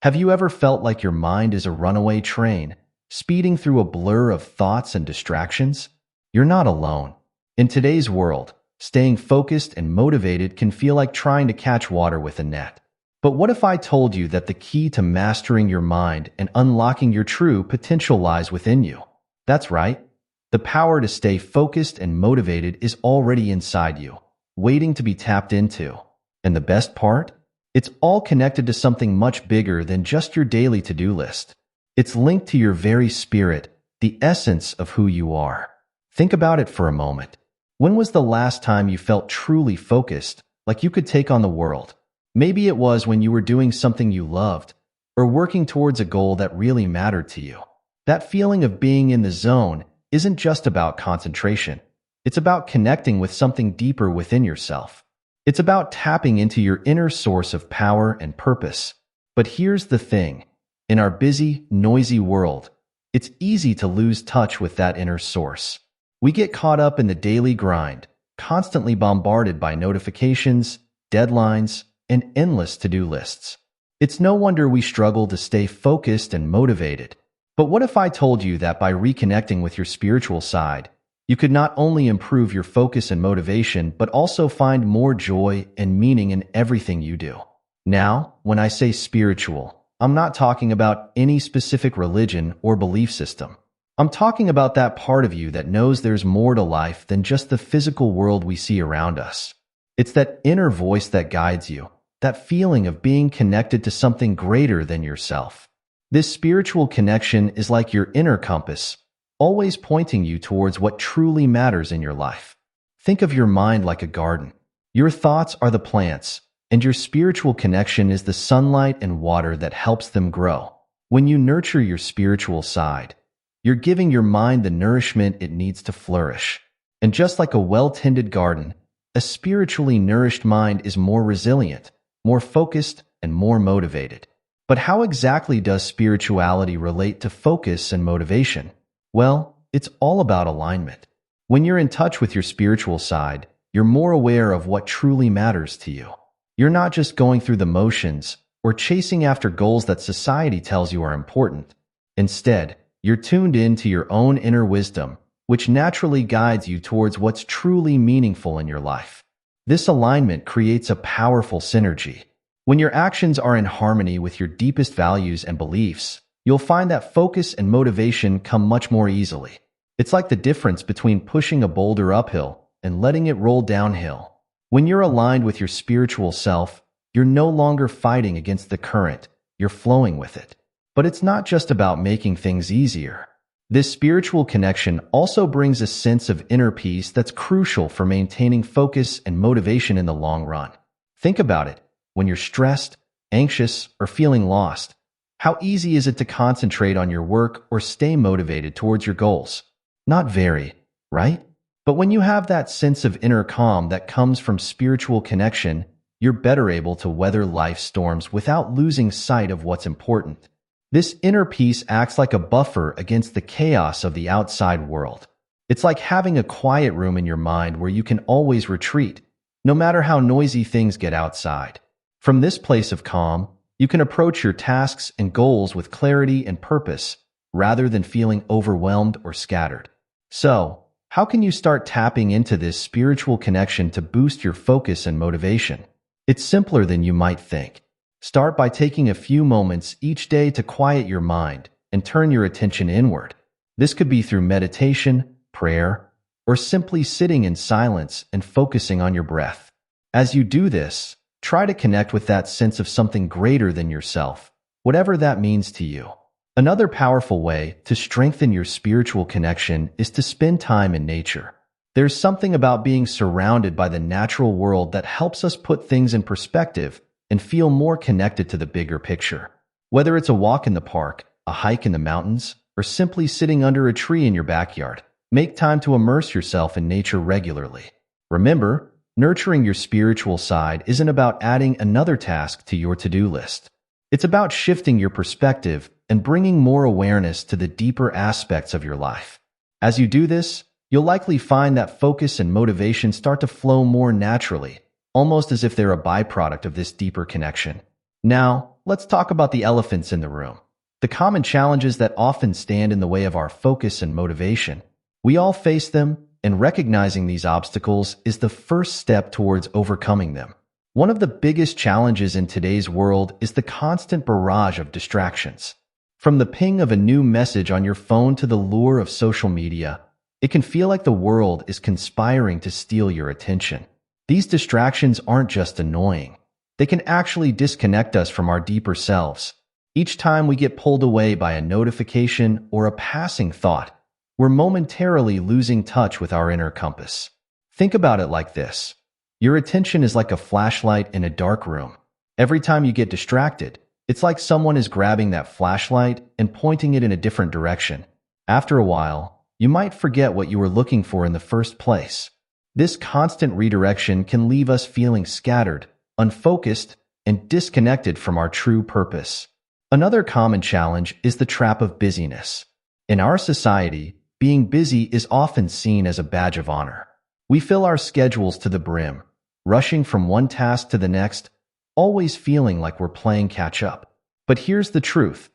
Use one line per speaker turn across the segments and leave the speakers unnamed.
Have you ever felt like your mind is a runaway train, speeding through a blur of thoughts and distractions? You're not alone. In today's world, staying focused and motivated can feel like trying to catch water with a net. But what if I told you that the key to mastering your mind and unlocking your true potential lies within you? That's right. The power to stay focused and motivated is already inside you, waiting to be tapped into. And the best part? It's all connected to something much bigger than just your daily to-do list. It's linked to your very spirit, the essence of who you are. Think about it for a moment. When was the last time you felt truly focused, like you could take on the world? Maybe it was when you were doing something you loved, or working towards a goal that really mattered to you. That feeling of being in the zone isn't just about concentration. It's about connecting with something deeper within yourself. It's about tapping into your inner source of power and purpose. But here's the thing. In our busy, noisy world, it's easy to lose touch with that inner source. We get caught up in the daily grind, constantly bombarded by notifications, deadlines, and endless to-do lists. It's no wonder we struggle to stay focused and motivated. But what if I told you that by reconnecting with your spiritual side, you could not only improve your focus and motivation, but also find more joy and meaning in everything you do? Now, when I say spiritual, I'm not talking about any specific religion or belief system. I'm talking about that part of you that knows there's more to life than just the physical world we see around us. It's that inner voice that guides you, that feeling of being connected to something greater than yourself. This spiritual connection is like your inner compass, always pointing you towards what truly matters in your life. Think of your mind like a garden. Your thoughts are the plants, and your spiritual connection is the sunlight and water that helps them grow. When you nurture your spiritual side, you're giving your mind the nourishment it needs to flourish. And just like a well-tended garden, a spiritually nourished mind is more resilient, more focused, and more motivated. But how exactly does spirituality relate to focus and motivation? Well, it's all about alignment. When you're in touch with your spiritual side, you're more aware of what truly matters to you. You're not just going through the motions or chasing after goals that society tells you are important. Instead, you're tuned in to your own inner wisdom, which naturally guides you towards what's truly meaningful in your life. This alignment creates a powerful synergy. When your actions are in harmony with your deepest values and beliefs, you'll find that focus and motivation come much more easily. It's like the difference between pushing a boulder uphill and letting it roll downhill. When you're aligned with your spiritual self, you're no longer fighting against the current, you're flowing with it. But it's not just about making things easier. This spiritual connection also brings a sense of inner peace that's crucial for maintaining focus and motivation in the long run. Think about it. When you're stressed, anxious, or feeling lost, how easy is it to concentrate on your work or stay motivated towards your goals? Not very, right? But when you have that sense of inner calm that comes from spiritual connection, you're better able to weather life's storms without losing sight of what's important. This inner peace acts like a buffer against the chaos of the outside world. It's like having a quiet room in your mind where you can always retreat, no matter how noisy things get outside. From this place of calm, you can approach your tasks and goals with clarity and purpose, rather than feeling overwhelmed or scattered. So, how can you start tapping into this spiritual connection to boost your focus and motivation? It's simpler than you might think. Start by taking a few moments each day to quiet your mind and turn your attention inward. This could be through meditation, prayer, or simply sitting in silence and focusing on your breath. As you do this, try to connect with that sense of something greater than yourself, whatever that means to you. Another powerful way to strengthen your spiritual connection is to spend time in nature. There's something about being surrounded by the natural world that helps us put things in perspective and feel more connected to the bigger picture. Whether it's a walk in the park, a hike in the mountains, or simply sitting under a tree in your backyard, make time to immerse yourself in nature regularly. Remember, nurturing your spiritual side isn't about adding another task to your to-do list. It's about shifting your perspective and bringing more awareness to the deeper aspects of your life. As you do this, you'll likely find that focus and motivation start to flow more naturally, almost as if they're a byproduct of this deeper connection. Now, let's talk about the elephants in the room. The common challenges that often stand in the way of our focus and motivation. We all face them, and recognizing these obstacles is the first step towards overcoming them. One of the biggest challenges in today's world is the constant barrage of distractions. From the ping of a new message on your phone to the lure of social media, it can feel like the world is conspiring to steal your attention. These distractions aren't just annoying. They can actually disconnect us from our deeper selves. Each time we get pulled away by a notification or a passing thought, we're momentarily losing touch with our inner compass. Think about it like this. Your attention is like a flashlight in a dark room. Every time you get distracted, it's like someone is grabbing that flashlight and pointing it in a different direction. After a while, you might forget what you were looking for in the first place. This constant redirection can leave us feeling scattered, unfocused, and disconnected from our true purpose. Another common challenge is the trap of busyness. In our society, being busy is often seen as a badge of honor. We fill our schedules to the brim, rushing from one task to the next, always feeling like we're playing catch up. But here's the truth.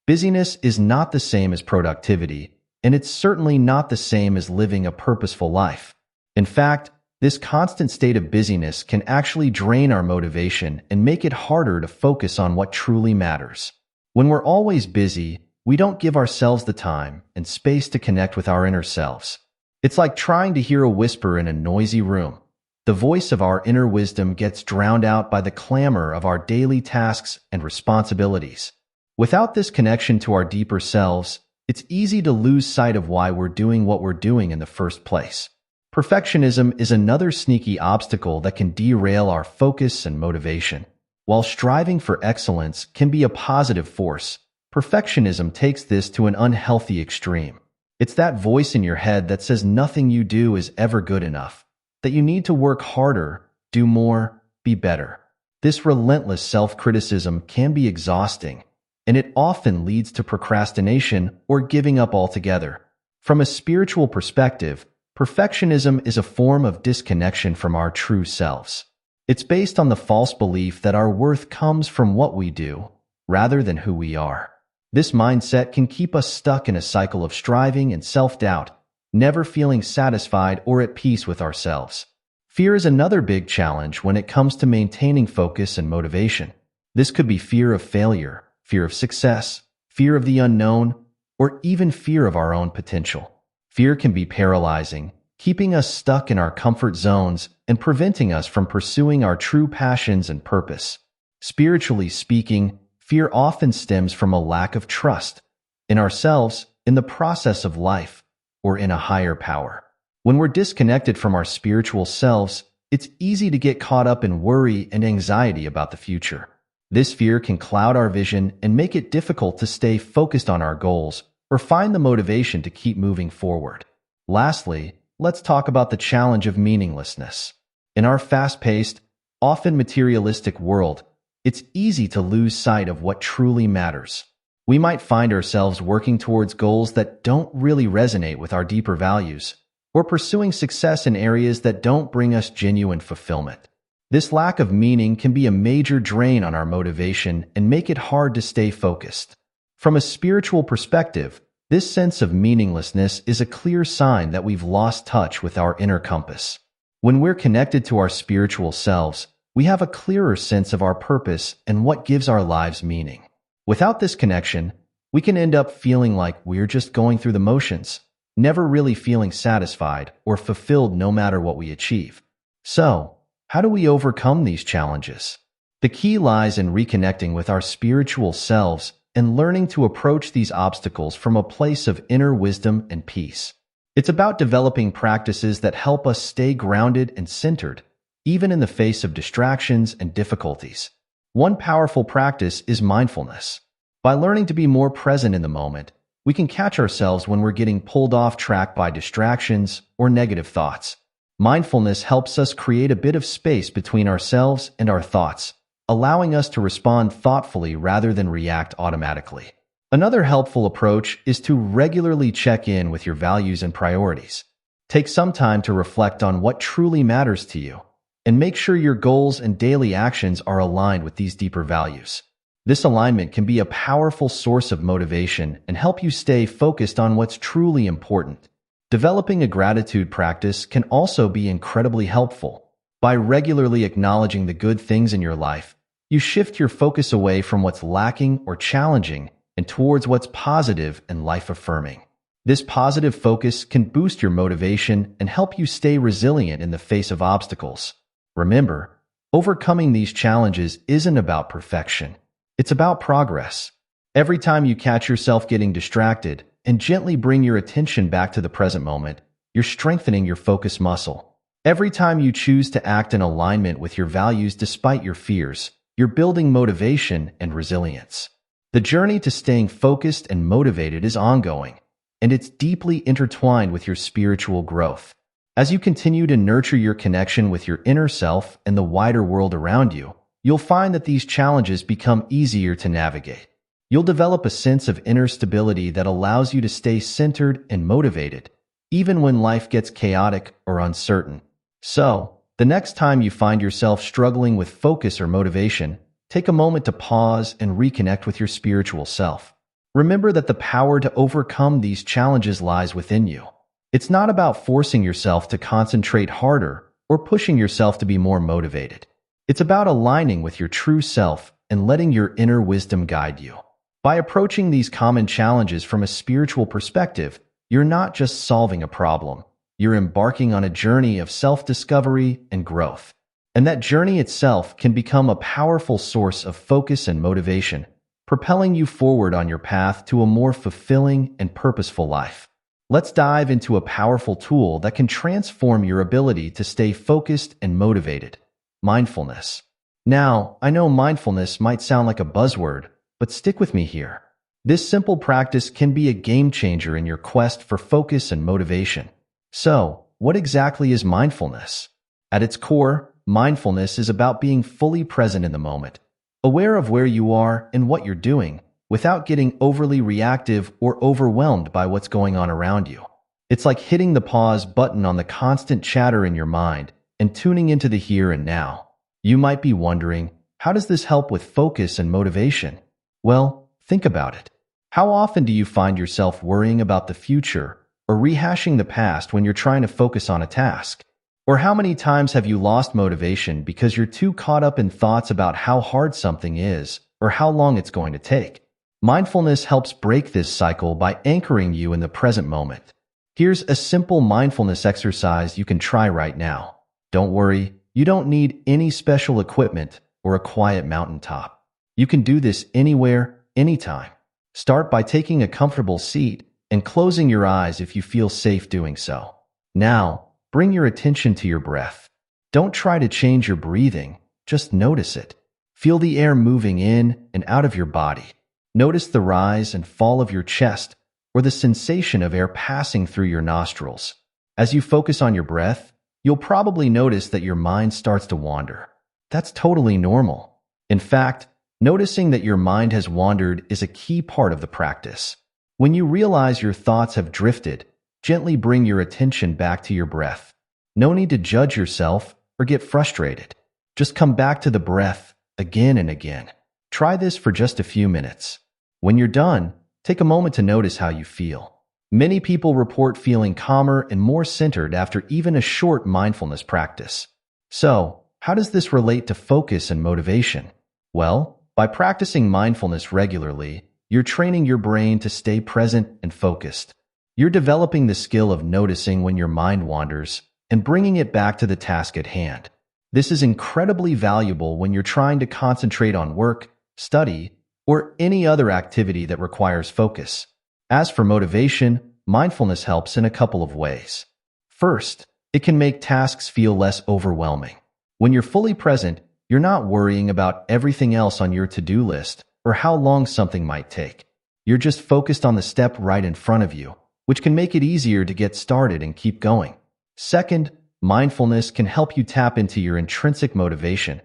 Busyness is not the same as productivity, and it's certainly not the same as living a purposeful life. In fact, this constant state of busyness can actually drain our motivation and make it harder to focus on what truly matters. When we're always busy, we don't give ourselves the time and space to connect with our inner selves. It's like trying to hear a whisper in a noisy room. The voice of our inner wisdom gets drowned out by the clamor of our daily tasks and responsibilities. Without this connection to our deeper selves, it's easy to lose sight of why we're doing what we're doing in the first place. Perfectionism is another sneaky obstacle that can derail our focus and motivation. While striving for excellence can be a positive force, perfectionism takes this to an unhealthy extreme. It's that voice in your head that says nothing you do is ever good enough, that you need to work harder, do more, be better. This relentless self-criticism can be exhausting, and it often leads to procrastination or giving up altogether. From a spiritual perspective, perfectionism is a form of disconnection from our true selves. It's based on the false belief that our worth comes from what we do, rather than who we are. This mindset can keep us stuck in a cycle of striving and self-doubt, never feeling satisfied or at peace with ourselves. Fear is another big challenge when it comes to maintaining focus and motivation. This could be fear of failure, fear of success, fear of the unknown, or even fear of our own potential. Fear can be paralyzing, keeping us stuck in our comfort zones and preventing us from pursuing our true passions and purpose. Spiritually speaking, fear often stems from a lack of trust in ourselves, in the process of life, or in a higher power. When we're disconnected from our spiritual selves, it's easy to get caught up in worry and anxiety about the future. This fear can cloud our vision and make it difficult to stay focused on our goals or find the motivation to keep moving forward. Lastly, let's talk about the challenge of meaninglessness. In our fast-paced, often materialistic world, it's easy to lose sight of what truly matters. We might find ourselves working towards goals that don't really resonate with our deeper values, or pursuing success in areas that don't bring us genuine fulfillment. This lack of meaning can be a major drain on our motivation and make it hard to stay focused. From a spiritual perspective, this sense of meaninglessness is a clear sign that we've lost touch with our inner compass. When we're connected to our spiritual selves, we have a clearer sense of our purpose and what gives our lives meaning. Without this connection, we can end up feeling like we're just going through the motions, never really feeling satisfied or fulfilled no matter what we achieve. So, how do we overcome these challenges? The key lies in reconnecting with our spiritual selves and learning to approach these obstacles from a place of inner wisdom and peace. It's about developing practices that help us stay grounded and centered, even in the face of distractions and difficulties. One powerful practice is mindfulness. By learning to be more present in the moment, we can catch ourselves when we're getting pulled off track by distractions or negative thoughts. Mindfulness helps us create a bit of space between ourselves and our thoughts, allowing us to respond thoughtfully rather than react automatically. Another helpful approach is to regularly check in with your values and priorities. Take some time to reflect on what truly matters to you, and make sure your goals and daily actions are aligned with these deeper values. This alignment can be a powerful source of motivation and help you stay focused on what's truly important. Developing a gratitude practice can also be incredibly helpful. By regularly acknowledging the good things in your life, you shift your focus away from what's lacking or challenging and towards what's positive and life-affirming. This positive focus can boost your motivation and help you stay resilient in the face of obstacles. Remember, overcoming these challenges isn't about perfection. It's about progress. Every time you catch yourself getting distracted and gently bring your attention back to the present moment, you're strengthening your focus muscle. Every time you choose to act in alignment with your values despite your fears, you're building motivation and resilience. The journey to staying focused and motivated is ongoing, and it's deeply intertwined with your spiritual growth. As you continue to nurture your connection with your inner self and the wider world around you, you'll find that these challenges become easier to navigate. You'll develop a sense of inner stability that allows you to stay centered and motivated, even when life gets chaotic or uncertain. So, the next time you find yourself struggling with focus or motivation, take a moment to pause and reconnect with your spiritual self. Remember that the power to overcome these challenges lies within you. It's not about forcing yourself to concentrate harder or pushing yourself to be more motivated. It's about aligning with your true self and letting your inner wisdom guide you. By approaching these common challenges from a spiritual perspective, you're not just solving a problem. You're embarking on a journey of self-discovery and growth. And that journey itself can become a powerful source of focus and motivation, propelling you forward on your path to a more fulfilling and purposeful life. Let's dive into a powerful tool that can transform your ability to stay focused and motivated: mindfulness. Now, I know mindfulness might sound like a buzzword, but stick with me here. This simple practice can be a game changer in your quest for focus and motivation. So, what exactly is mindfulness? At its core, mindfulness is about being fully present in the moment, aware of where you are and what you're doing, without getting overly reactive or overwhelmed by what's going on around you. It's like hitting the pause button on the constant chatter in your mind and tuning into the here and now. You might be wondering, how does this help with focus and motivation? Well, think about it. How often do you find yourself worrying about the future or rehashing the past when you're trying to focus on a task? Or how many times have you lost motivation because you're too caught up in thoughts about how hard something is or how long it's going to take? Mindfulness helps break this cycle by anchoring you in the present moment. Here's a simple mindfulness exercise you can try right now. Don't worry, you don't need any special equipment or a quiet mountaintop. You can do this anywhere, anytime. Start by taking a comfortable seat and closing your eyes if you feel safe doing so. Now, bring your attention to your breath. Don't try to change your breathing, just notice it. Feel the air moving in and out of your body. Notice the rise and fall of your chest or the sensation of air passing through your nostrils. As you focus on your breath, you'll probably notice that your mind starts to wander. That's totally normal. In fact, noticing that your mind has wandered is a key part of the practice. When you realize your thoughts have drifted, gently bring your attention back to your breath. No need to judge yourself or get frustrated. Just come back to the breath again and again. Try this for just a few minutes. When you're done, take a moment to notice how you feel. Many people report feeling calmer and more centered after even a short mindfulness practice. So, how does this relate to focus and motivation? Well, by practicing mindfulness regularly, you're training your brain to stay present and focused. You're developing the skill of noticing when your mind wanders and bringing it back to the task at hand. This is incredibly valuable when you're trying to concentrate on work, study, or any other activity that requires focus. As for motivation, mindfulness helps in a couple of ways. First, it can make tasks feel less overwhelming. When you're fully present, you're not worrying about everything else on your to-do list or how long something might take. You're just focused on the step right in front of you, which can make it easier to get started and keep going. Second, mindfulness can help you tap into your intrinsic motivation,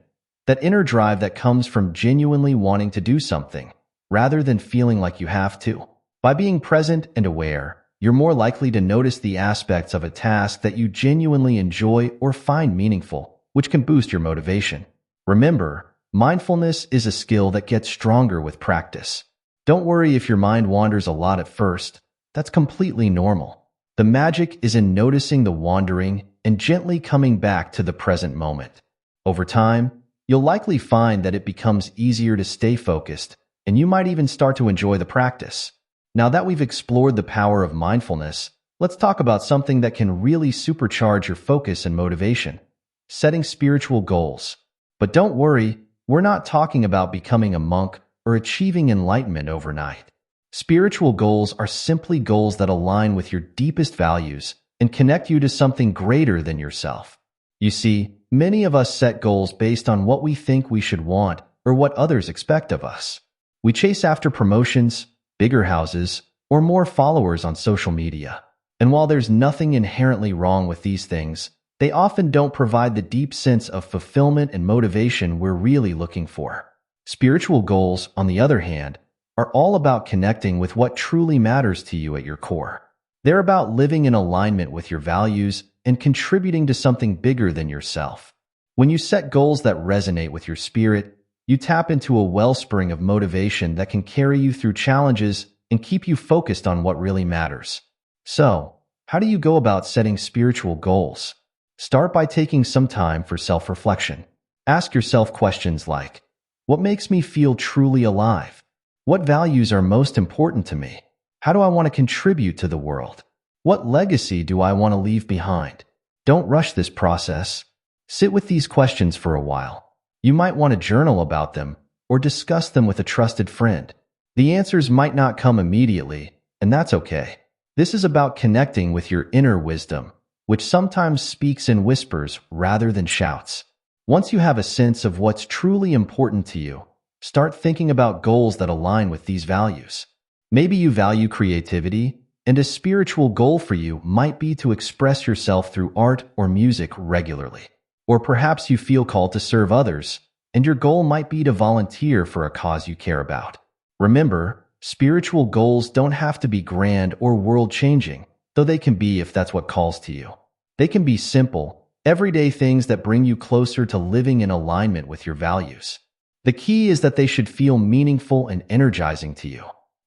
that inner drive that comes from genuinely wanting to do something, rather than feeling like you have to. By being present and aware, you're more likely to notice the aspects of a task that you genuinely enjoy or find meaningful, which can boost your motivation. Remember, Mindfulness is a skill that gets stronger with practice. Don't worry if your mind wanders a lot at first. That's completely normal. The magic is in noticing the wandering and gently coming back to the present moment. Over time, you'll likely find that it becomes easier to stay focused, and you might even start to enjoy the practice. Now that we've explored the power of mindfulness, let's talk about something that can really supercharge your focus and motivation: setting spiritual goals. But don't worry, we're not talking about becoming a monk or achieving enlightenment overnight. Spiritual goals are simply goals that align with your deepest values and connect you to something greater than yourself. You see, many of us set goals based on what we think we should want or what others expect of us. We chase after promotions, bigger houses, or more followers on social media. And while there's nothing inherently wrong with these things, they often don't provide the deep sense of fulfillment and motivation we're really looking for. Spiritual goals, on the other hand, are all about connecting with what truly matters to you at your core. They're about living in alignment with your values and contributing to something bigger than yourself. When you set goals that resonate with your spirit, you tap into a wellspring of motivation that can carry you through challenges and keep you focused on what really matters. So, how do you go about setting spiritual goals? Start by taking some time for self-reflection. Ask yourself questions like, what makes me feel truly alive? What values are most important to me? How do I want to contribute to the world? What legacy do I want to leave behind? Don't rush this process. Sit with these questions for a while. You might want to journal about them or discuss them with a trusted friend. The answers might not come immediately, and that's okay. This is about connecting with your inner wisdom, which sometimes speaks in whispers rather than shouts. Once you have a sense of what's truly important to you, start thinking about goals that align with these values. Maybe you value creativity, and a spiritual goal for you might be to express yourself through art or music regularly. Or perhaps you feel called to serve others, and your goal might be to volunteer for a cause you care about. Remember, spiritual goals don't have to be grand or world-changing, though they can be if that's what calls to you. They can be simple, everyday things that bring you closer to living in alignment with your values. The key is that they should feel meaningful and energizing to you.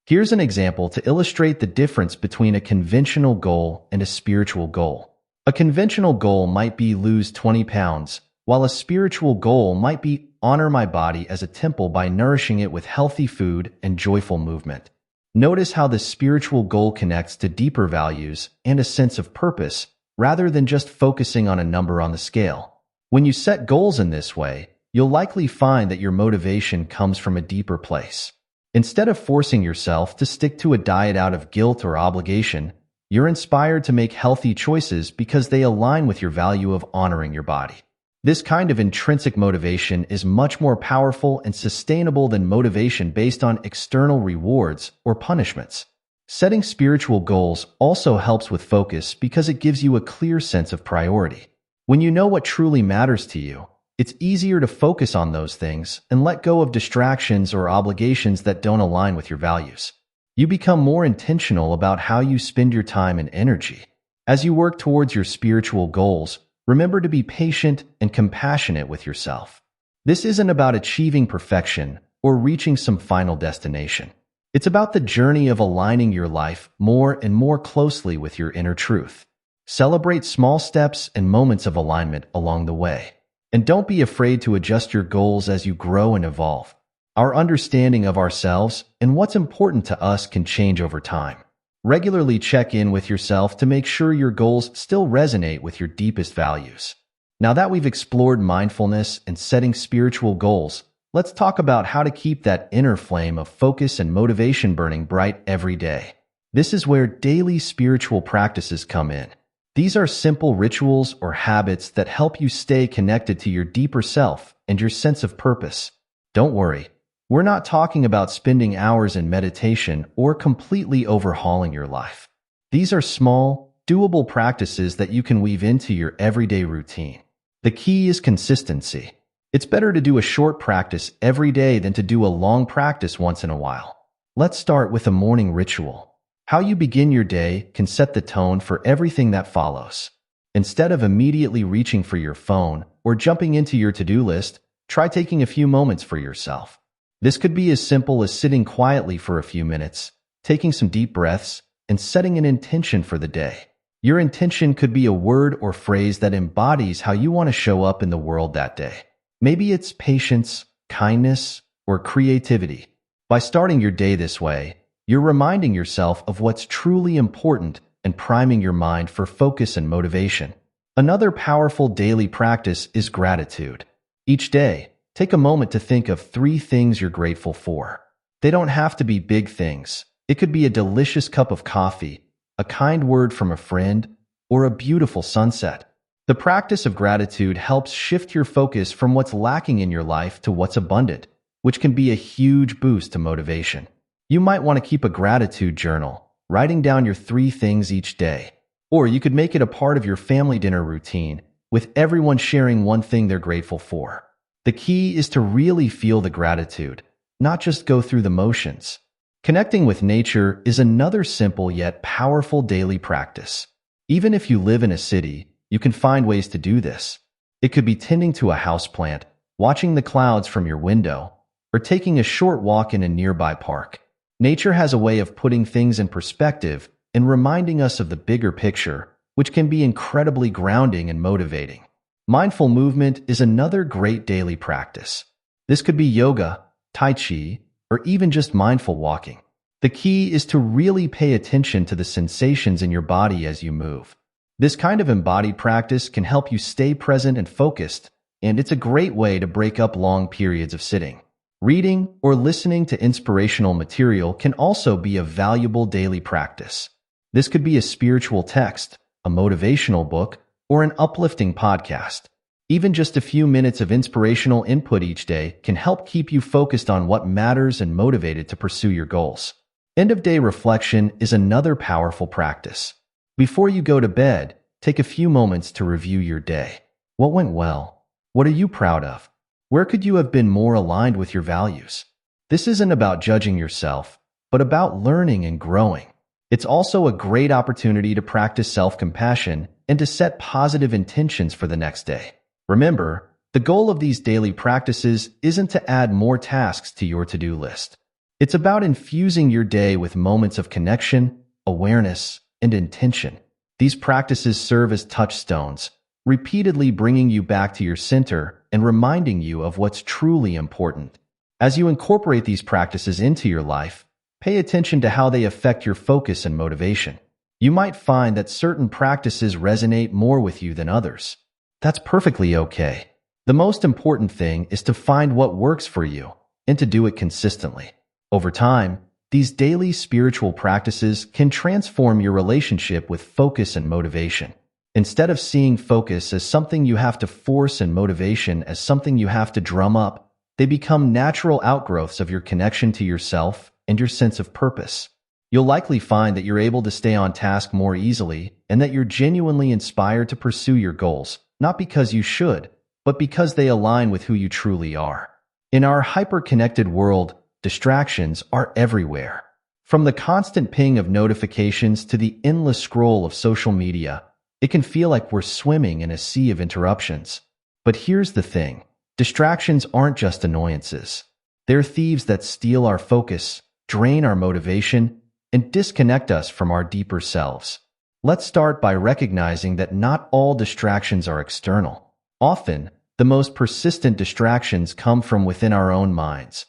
Here's an example to illustrate the difference between a conventional goal and a spiritual goal. A conventional goal might be lose 20 pounds, while a spiritual goal might be honor my body as a temple by nourishing it with healthy food and joyful movement. Notice how the spiritual goal connects to deeper values and a sense of purpose, rather than just focusing on a number on the scale. When you set goals in this way, you'll likely find that your motivation comes from a deeper place. Instead of forcing yourself to stick to a diet out of guilt or obligation, you're inspired to make healthy choices because they align with your value of honoring your body. This kind of intrinsic motivation is much more powerful and sustainable than motivation based on external rewards or punishments. Setting spiritual goals also helps with focus because it gives you a clear sense of priority. When you know what truly matters to you, it's easier to focus on those things and let go of distractions or obligations that don't align with your values. You become more intentional about how you spend your time and energy. As you work towards your spiritual goals, remember to be patient and compassionate with yourself. This isn't about achieving perfection or reaching some final destination. It's about the journey of aligning your life more and more closely with your inner truth. Celebrate small steps and moments of alignment along the way. And don't be afraid to adjust your goals as you grow and evolve. Our understanding of ourselves and what's important to us can change over time. Regularly check in with yourself to make sure your goals still resonate with your deepest values. Now that we've explored mindfulness and setting spiritual goals, let's talk about how to keep that inner flame of focus and motivation burning bright every day. This is where daily spiritual practices come in. These are simple rituals or habits that help you stay connected to your deeper self and your sense of purpose. Don't worry, we're not talking about spending hours in meditation or completely overhauling your life. These are small, doable practices that you can weave into your everyday routine. The key is consistency. It's better to do a short practice every day than to do a long practice once in a while. Let's start with a morning ritual. How you begin your day can set the tone for everything that follows. Instead of immediately reaching for your phone or jumping into your to-do list, try taking a few moments for yourself. This could be as simple as sitting quietly for a few minutes, taking some deep breaths, and setting an intention for the day. Your intention could be a word or phrase that embodies how you want to show up in the world that day. Maybe it's patience, kindness, or creativity. By starting your day this way, you're reminding yourself of what's truly important and priming your mind for focus and motivation. Another powerful daily practice is gratitude. Each day, take a moment to think of 3 things you're grateful for. They don't have to be big things. It could be a delicious cup of coffee, a kind word from a friend, or a beautiful sunset. The practice of gratitude helps shift your focus from what's lacking in your life to what's abundant, which can be a huge boost to motivation. You might want to keep a gratitude journal, writing down your 3 things each day. Or you could make it a part of your family dinner routine, with everyone sharing one thing they're grateful for. The key is to really feel the gratitude, not just go through the motions. Connecting with nature is another simple yet powerful daily practice. Even if you live in a city, you can find ways to do this. It could be tending to a houseplant, watching the clouds from your window, or taking a short walk in a nearby park. Nature has a way of putting things in perspective and reminding us of the bigger picture, which can be incredibly grounding and motivating. Mindful movement is another great daily practice. This could be yoga, tai chi, or even just mindful walking. The key is to really pay attention to the sensations in your body as you move. This kind of embodied practice can help you stay present and focused, and it's a great way to break up long periods of sitting. Reading or listening to inspirational material can also be a valuable daily practice. This could be a spiritual text, a motivational book, or an uplifting podcast. Even just a few minutes of inspirational input each day can help keep you focused on what matters and motivated to pursue your goals. End-of-day reflection is another powerful practice. Before you go to bed, take a few moments to review your day. What went well? What are you proud of? Where could you have been more aligned with your values? This isn't about judging yourself, but about learning and growing. It's also a great opportunity to practice self-compassion and to set positive intentions for the next day. Remember, the goal of these daily practices isn't to add more tasks to your to-do list. It's about infusing your day with moments of connection, awareness, and intention. These practices serve as touchstones, repeatedly bringing you back to your center and reminding you of what's truly important. As you incorporate these practices into your life, pay attention to how they affect your focus and motivation. You might find that certain practices resonate more with you than others. That's perfectly okay. The most important thing is to find what works for you and to do it consistently. Over time, these daily spiritual practices can transform your relationship with focus and motivation. Instead of seeing focus as something you have to force and motivation as something you have to drum up, they become natural outgrowths of your connection to yourself and your sense of purpose. You'll likely find that you're able to stay on task more easily and that you're genuinely inspired to pursue your goals, not because you should, but because they align with who you truly are. In our hyper-connected world, distractions are everywhere. From the constant ping of notifications to the endless scroll of social media, it can feel like we're swimming in a sea of interruptions. But here's the thing. Distractions aren't just annoyances. They're thieves that steal our focus, drain our motivation, and disconnect us from our deeper selves. Let's start by recognizing that not all distractions are external. Often, the most persistent distractions come from within our own minds.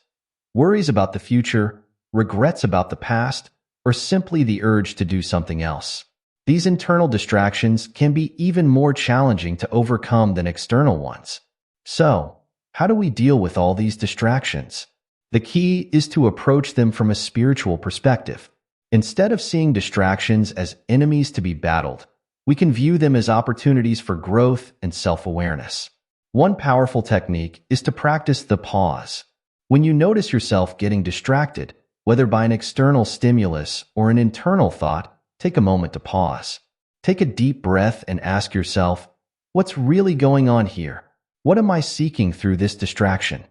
Worries about the future, regrets about the past, or simply the urge to do something else. These internal distractions can be even more challenging to overcome than external ones. So, how do we deal with all these distractions? The key is to approach them from a spiritual perspective. Instead of seeing distractions as enemies to be battled, we can view them as opportunities for growth and self-awareness. One powerful technique is to practice the pause. When you notice yourself getting distracted, whether by an external stimulus or an internal thought, take a moment to pause. Take a deep breath and ask yourself, what's really going on here? What am I seeking through this distraction?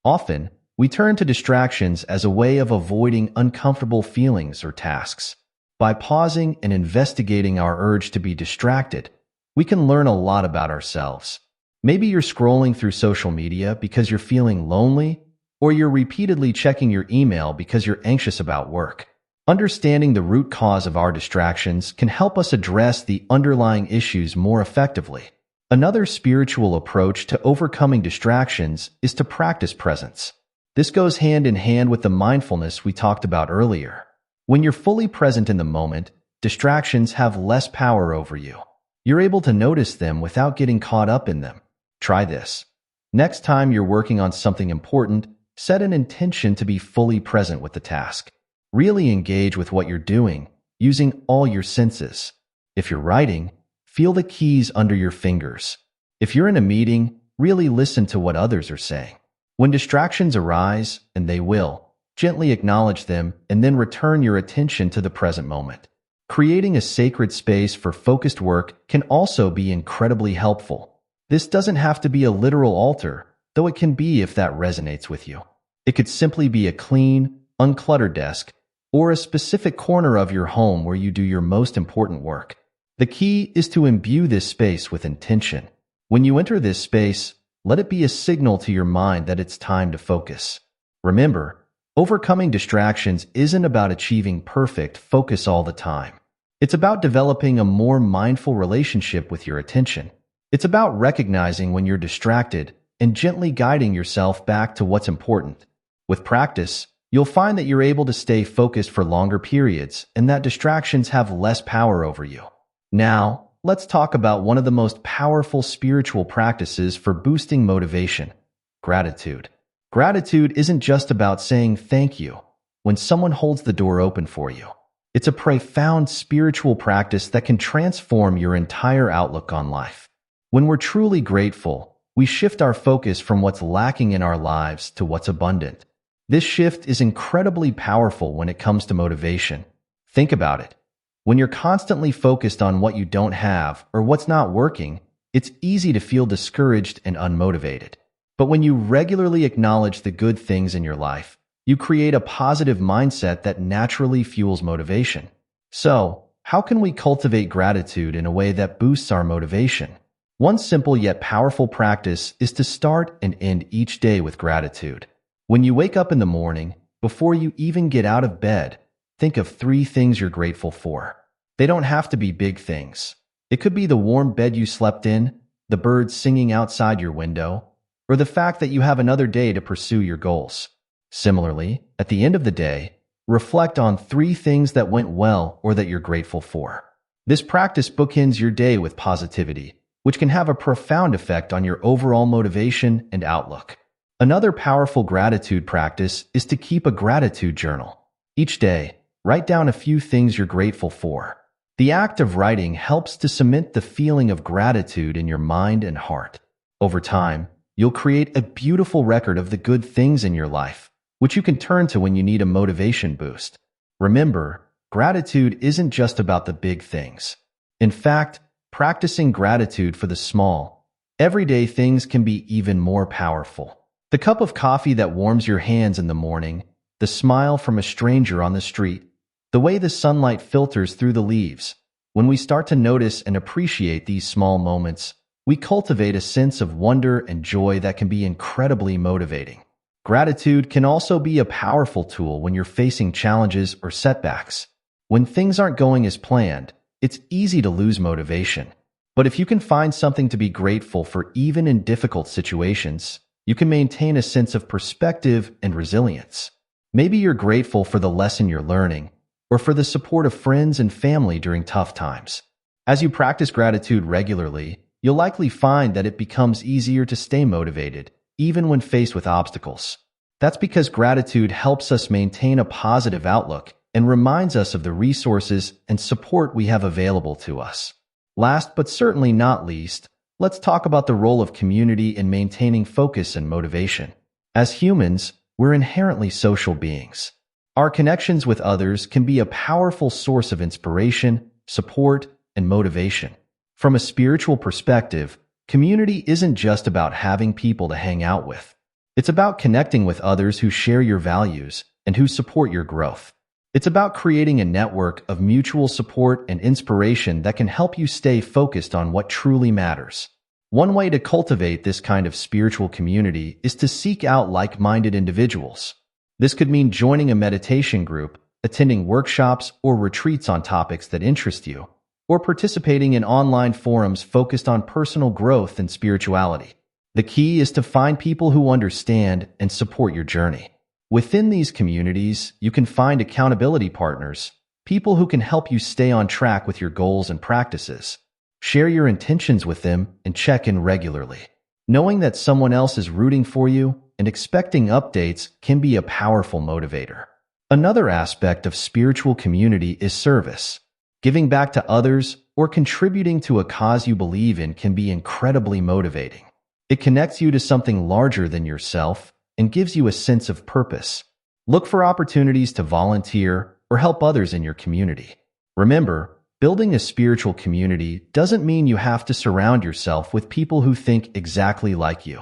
Often, we turn to distractions as a way of avoiding uncomfortable feelings or tasks. By pausing and investigating our urge to be distracted, we can learn a lot about ourselves. Maybe you're scrolling through social media because you're feeling lonely, or you're repeatedly checking your email because you're anxious about work. Understanding the root cause of our distractions can help us address the underlying issues more effectively. Another spiritual approach to overcoming distractions is to practice presence. This goes hand in hand with the mindfulness we talked about earlier. When you're fully present in the moment, distractions have less power over you. You're able to notice them without getting caught up in them. Try this. Next time you're working on something important, set an intention to be fully present with the task. Really engage with what you're doing, using all your senses. If you're writing, feel the keys under your fingers. If you're in a meeting, really listen to what others are saying. When distractions arise, and they will, gently acknowledge them and then return your attention to the present moment. Creating a sacred space for focused work can also be incredibly helpful. This doesn't have to be a literal altar, though it can be if that resonates with you. It could simply be a clean, uncluttered desk, or a specific corner of your home where you do your most important work. The key is to imbue this space with intention. When you enter this space, let it be a signal to your mind that it's time to focus. Remember, overcoming distractions isn't about achieving perfect focus all the time. It's about developing a more mindful relationship with your attention. It's about recognizing when you're distracted and gently guiding yourself back to what's important. With practice, you'll find that you're able to stay focused for longer periods and that distractions have less power over you. Now, let's talk about one of the most powerful spiritual practices for boosting motivation: gratitude. Gratitude isn't just about saying thank you when someone holds the door open for you. It's a profound spiritual practice that can transform your entire outlook on life. When we're truly grateful, we shift our focus from what's lacking in our lives to what's abundant. This shift is incredibly powerful when it comes to motivation. Think about it. When you're constantly focused on what you don't have or what's not working, it's easy to feel discouraged and unmotivated. But when you regularly acknowledge the good things in your life, you create a positive mindset that naturally fuels motivation. So, how can we cultivate gratitude in a way that boosts our motivation? One simple yet powerful practice is to start and end each day with gratitude. When you wake up in the morning, before you even get out of bed, think of 3 things you're grateful for. They don't have to be big things. It could be the warm bed you slept in, the birds singing outside your window, or the fact that you have another day to pursue your goals. Similarly, at the end of the day, reflect on 3 things that went well or that you're grateful for. This practice bookends your day with positivity, which can have a profound effect on your overall motivation and outlook. Another powerful gratitude practice is to keep a gratitude journal. Each day, write down a few things you're grateful for. The act of writing helps to cement the feeling of gratitude in your mind and heart. Over time, you'll create a beautiful record of the good things in your life, which you can turn to when you need a motivation boost. Remember, gratitude isn't just about the big things. In fact, practicing gratitude for the small, everyday things can be even more powerful. The cup of coffee that warms your hands in the morning, the smile from a stranger on the street, the way the sunlight filters through the leaves. When we start to notice and appreciate these small moments, we cultivate a sense of wonder and joy that can be incredibly motivating. Gratitude can also be a powerful tool when you're facing challenges or setbacks. When things aren't going as planned, it's easy to lose motivation. But if you can find something to be grateful for even in difficult situations, you can maintain a sense of perspective and resilience. Maybe you're grateful for the lesson you're learning, or for the support of friends and family during tough times. As you practice gratitude regularly, you'll likely find that it becomes easier to stay motivated, even when faced with obstacles. That's because gratitude helps us maintain a positive outlook and reminds us of the resources and support we have available to us. Last but certainly not least, let's talk about the role of community in maintaining focus and motivation. As humans, we're inherently social beings. Our connections with others can be a powerful source of inspiration, support, and motivation. From a spiritual perspective, community isn't just about having people to hang out with. It's about connecting with others who share your values and who support your growth. It's about creating a network of mutual support and inspiration that can help you stay focused on what truly matters. One way to cultivate this kind of spiritual community is to seek out like-minded individuals. This could mean joining a meditation group, attending workshops or retreats on topics that interest you, or participating in online forums focused on personal growth and spirituality. The key is to find people who understand and support your journey. Within these communities, you can find accountability partners, people who can help you stay on track with your goals and practices. Share your intentions with them and check in regularly. Knowing that someone else is rooting for you and expecting updates can be a powerful motivator. Another aspect of spiritual community is service. Giving back to others or contributing to a cause you believe in can be incredibly motivating. It connects you to something larger than yourself and gives you a sense of purpose. Look for opportunities to volunteer or help others in your community. Remember, building a spiritual community doesn't mean you have to surround yourself with people who think exactly like you.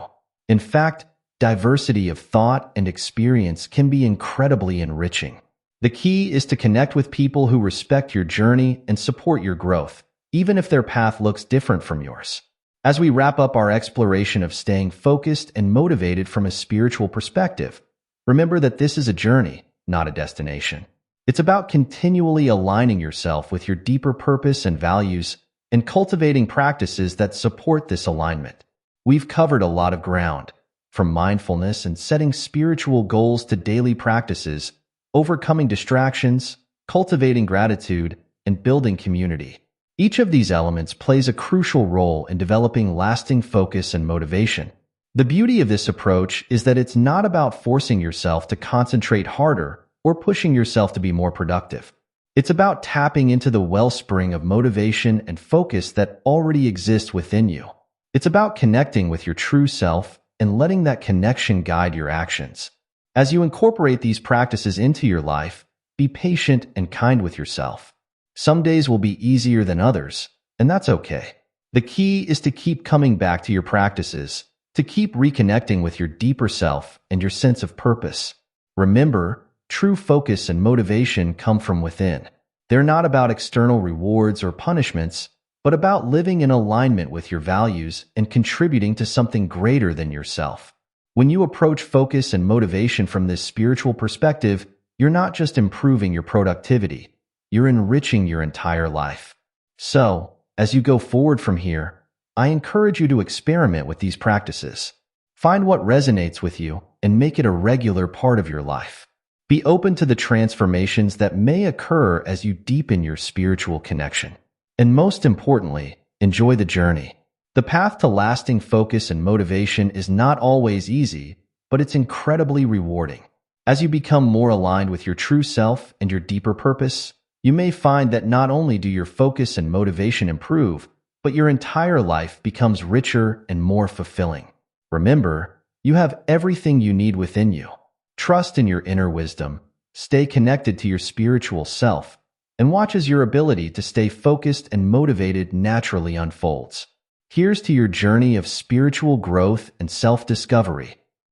In fact, diversity of thought and experience can be incredibly enriching. The key is to connect with people who respect your journey and support your growth, even if their path looks different from yours. As we wrap up our exploration of staying focused and motivated from a spiritual perspective, remember that this is a journey, not a destination. It's about continually aligning yourself with your deeper purpose and values and cultivating practices that support this alignment. We've covered a lot of ground, from mindfulness and setting spiritual goals to daily practices, overcoming distractions, cultivating gratitude, and building community. Each of these elements plays a crucial role in developing lasting focus and motivation. The beauty of this approach is that it's not about forcing yourself to concentrate harder or pushing yourself to be more productive. It's about tapping into the wellspring of motivation and focus that already exists within you. It's about connecting with your true self and letting that connection guide your actions. As you incorporate these practices into your life, be patient and kind with yourself. Some days will be easier than others, and that's okay. The key is to keep coming back to your practices, to keep reconnecting with your deeper self and your sense of purpose. Remember, true focus and motivation come from within. They're not about external rewards or punishments, but about living in alignment with your values and contributing to something greater than yourself. When you approach focus and motivation from this spiritual perspective, you're not just improving your productivity, you're enriching your entire life. So, as you go forward from here, I encourage you to experiment with these practices. Find what resonates with you and make it a regular part of your life. Be open to the transformations that may occur as you deepen your spiritual connection. And most importantly, enjoy the journey. The path to lasting focus and motivation is not always easy, but it's incredibly rewarding. As you become more aligned with your true self and your deeper purpose, you may find that not only do your focus and motivation improve, but your entire life becomes richer and more fulfilling. Remember, you have everything you need within you. Trust in your inner wisdom, stay connected to your spiritual self, and watch as your ability to stay focused and motivated naturally unfolds. Here's to your journey of spiritual growth and self-discovery.